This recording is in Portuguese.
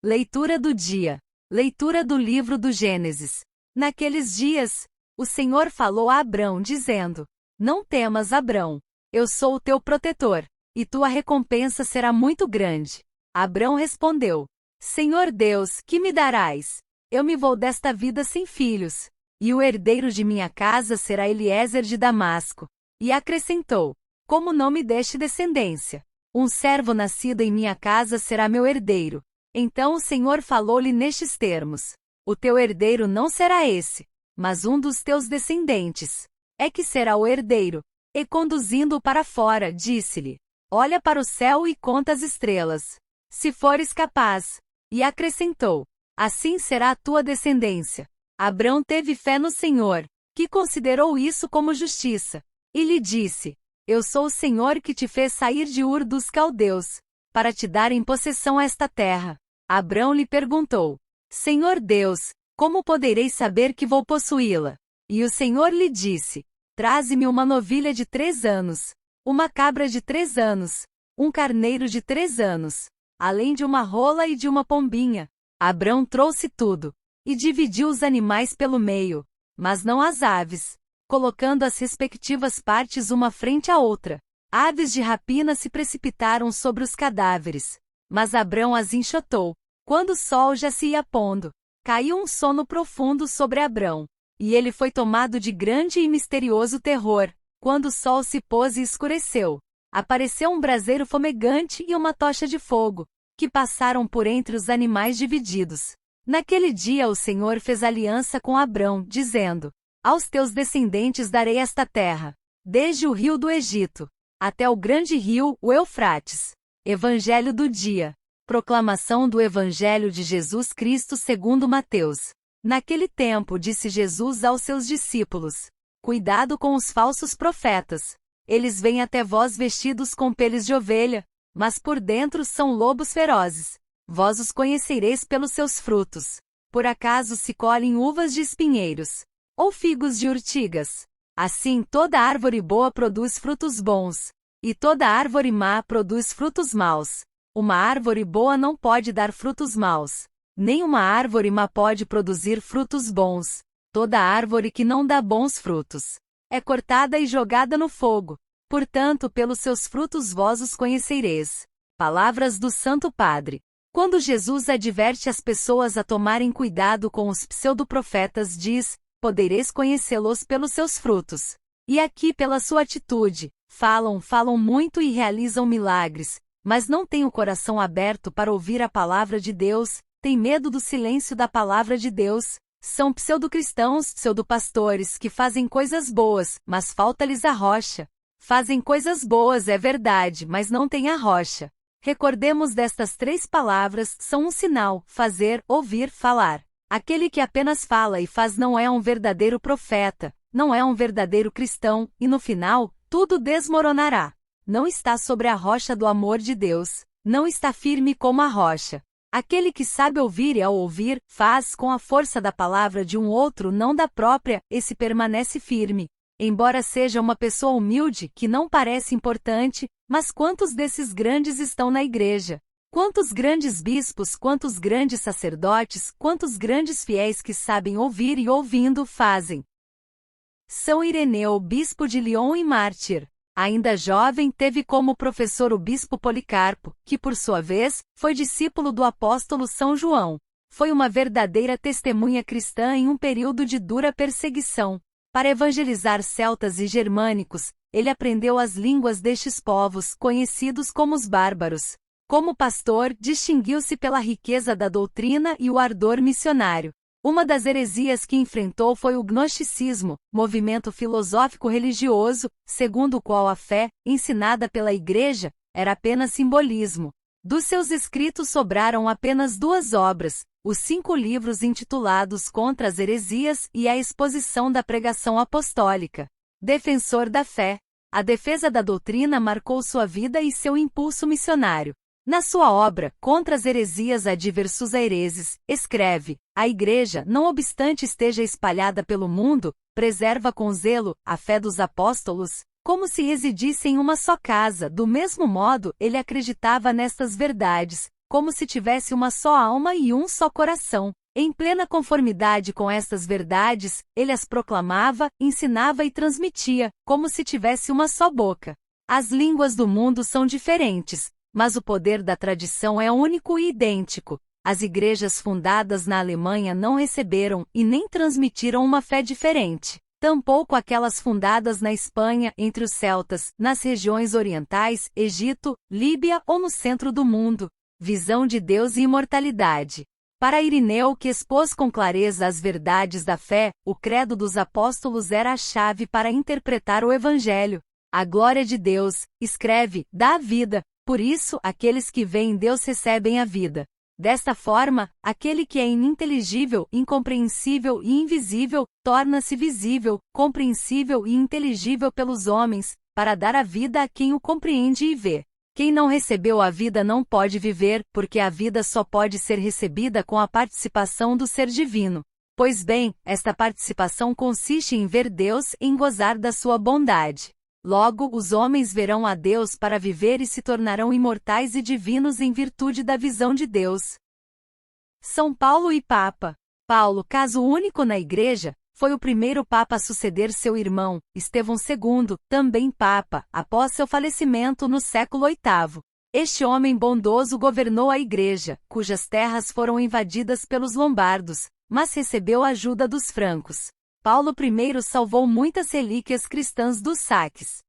Leitura do dia. Leitura do livro do Gênesis. Naqueles dias, o Senhor falou a Abrão dizendo: Não temas, Abrão, eu sou o teu protetor, e tua recompensa será muito grande. Abrão respondeu: Senhor Deus, que me darás? Eu me vou desta vida sem filhos, e o herdeiro de minha casa será Eliezer de Damasco. E acrescentou: Como não me deste descendência? Um servo nascido em minha casa será meu herdeiro. Então o Senhor falou-lhe nestes termos: O teu herdeiro não será esse, mas um dos teus descendentes. É que será o herdeiro. E conduzindo-o para fora, disse-lhe: Olha para o céu e conta as estrelas, se fores capaz. E acrescentou: Assim será a tua descendência. Abrão teve fé no Senhor, que considerou isso como justiça. E lhe disse: Eu sou o Senhor que te fez sair de Ur dos Caldeus, para te dar em possessão esta terra. Abrão lhe perguntou: Senhor Deus, como poderei saber que vou possuí-la? E o Senhor lhe disse: Traze-me uma novilha de 3 anos, uma cabra de 3 anos, um carneiro de 3 anos, além de uma rola e de uma pombinha. Abrão trouxe tudo, e dividiu os animais pelo meio, mas não as aves, colocando as respectivas partes uma frente à outra. Aves de rapina se precipitaram sobre os cadáveres, mas Abrão as enxotou. Quando o sol já se ia pondo, caiu um sono profundo sobre Abrão, e ele foi tomado de grande e misterioso terror. Quando o sol se pôs e escureceu, apareceu um braseiro fumegante e uma tocha de fogo, que passaram por entre os animais divididos. Naquele dia o Senhor fez aliança com Abrão, dizendo: Aos teus descendentes darei esta terra, desde o rio do Egito, até o grande rio, o Eufrates. Evangelho do dia. Proclamação do Evangelho de Jesus Cristo segundo Mateus. Naquele tempo disse Jesus aos seus discípulos: Cuidado com os falsos profetas. Eles vêm até vós vestidos com peles de ovelha, mas por dentro são lobos ferozes. Vós os conhecereis pelos seus frutos. Por acaso se colhem uvas de espinheiros, ou figos de urtigas? Assim toda árvore boa produz frutos bons, e toda árvore má produz frutos maus. Uma árvore boa não pode dar frutos maus, nem uma árvore má pode produzir frutos bons. Toda árvore que não dá bons frutos é cortada e jogada no fogo. Portanto, pelos seus frutos vós os conhecereis. Palavras do Santo Padre. Quando Jesus adverte as pessoas a tomarem cuidado com os pseudoprofetas, diz: Podereis conhecê-los pelos seus frutos. E aqui pela sua atitude. Falam muito e realizam milagres, mas não têm o coração aberto para ouvir a palavra de Deus, têm medo do silêncio da palavra de Deus. São pseudocristãos, pseudopastores que fazem coisas boas, mas falta-lhes a rocha. Fazem coisas boas, é verdade, mas não têm a rocha. Recordemos destas 3 palavras, são um sinal: fazer, ouvir, falar. Aquele que apenas fala e faz não é um verdadeiro profeta, não é um verdadeiro cristão, e no final, tudo desmoronará. Não está sobre a rocha do amor de Deus, não está firme como a rocha. Aquele que sabe ouvir e ao ouvir, faz com a força da palavra de um outro, não da própria, esse permanece firme. Embora seja uma pessoa humilde, que não parece importante, mas quantos desses grandes estão na igreja? Quantos grandes bispos, quantos grandes sacerdotes, quantos grandes fiéis que sabem ouvir e ouvindo fazem? São Ireneu, bispo de Lyon e mártir. Ainda jovem, teve como professor o bispo Policarpo, que por sua vez, foi discípulo do apóstolo São João. Foi uma verdadeira testemunha cristã em um período de dura perseguição. Para evangelizar celtas e germânicos, ele aprendeu as línguas destes povos, conhecidos como os bárbaros. Como pastor, distinguiu-se pela riqueza da doutrina e o ardor missionário. Uma das heresias que enfrentou foi o gnosticismo, movimento filosófico religioso, segundo o qual a fé, ensinada pela Igreja, era apenas simbolismo. Dos seus escritos sobraram apenas 2 obras, os 5 livros intitulados Contra as Heresias e a Exposição da Pregação Apostólica. Defensor da fé, a defesa da doutrina marcou sua vida e seu impulso missionário. Na sua obra, Contra as Heresias adversus hereses, escreve: A Igreja, não obstante esteja espalhada pelo mundo, preserva com zelo a fé dos apóstolos, como se residisse em uma só casa. Do mesmo modo, ele acreditava nestas verdades, como se tivesse uma só alma e um só coração. Em plena conformidade com estas verdades, ele as proclamava, ensinava e transmitia, como se tivesse uma só boca. As línguas do mundo são diferentes, mas o poder da tradição é único e idêntico. As igrejas fundadas na Alemanha não receberam e nem transmitiram uma fé diferente. Tampouco aquelas fundadas na Espanha, entre os celtas, nas regiões orientais, Egito, Líbia ou no centro do mundo. Visão de Deus e imortalidade. Para Irineu, que expôs com clareza as verdades da fé, o credo dos apóstolos era a chave para interpretar o Evangelho. A glória de Deus, escreve, dá a vida, por isso aqueles que veem Deus recebem a vida. Desta forma, aquele que é ininteligível, incompreensível e invisível, torna-se visível, compreensível e inteligível pelos homens, para dar a vida a quem o compreende e vê. Quem não recebeu a vida não pode viver, porque a vida só pode ser recebida com a participação do Ser Divino. Pois bem, esta participação consiste em ver Deus e em gozar da sua bondade. Logo, os homens verão a Deus para viver e se tornarão imortais e divinos em virtude da visão de Deus. São Paulo e Papa. Paulo, caso único na Igreja, foi o primeiro Papa a suceder seu irmão, Estevão II, também Papa, após seu falecimento no século VIII. Este homem bondoso governou a Igreja, cujas terras foram invadidas pelos lombardos, mas recebeu a ajuda dos francos. Paulo I salvou muitas relíquias cristãs dos saques.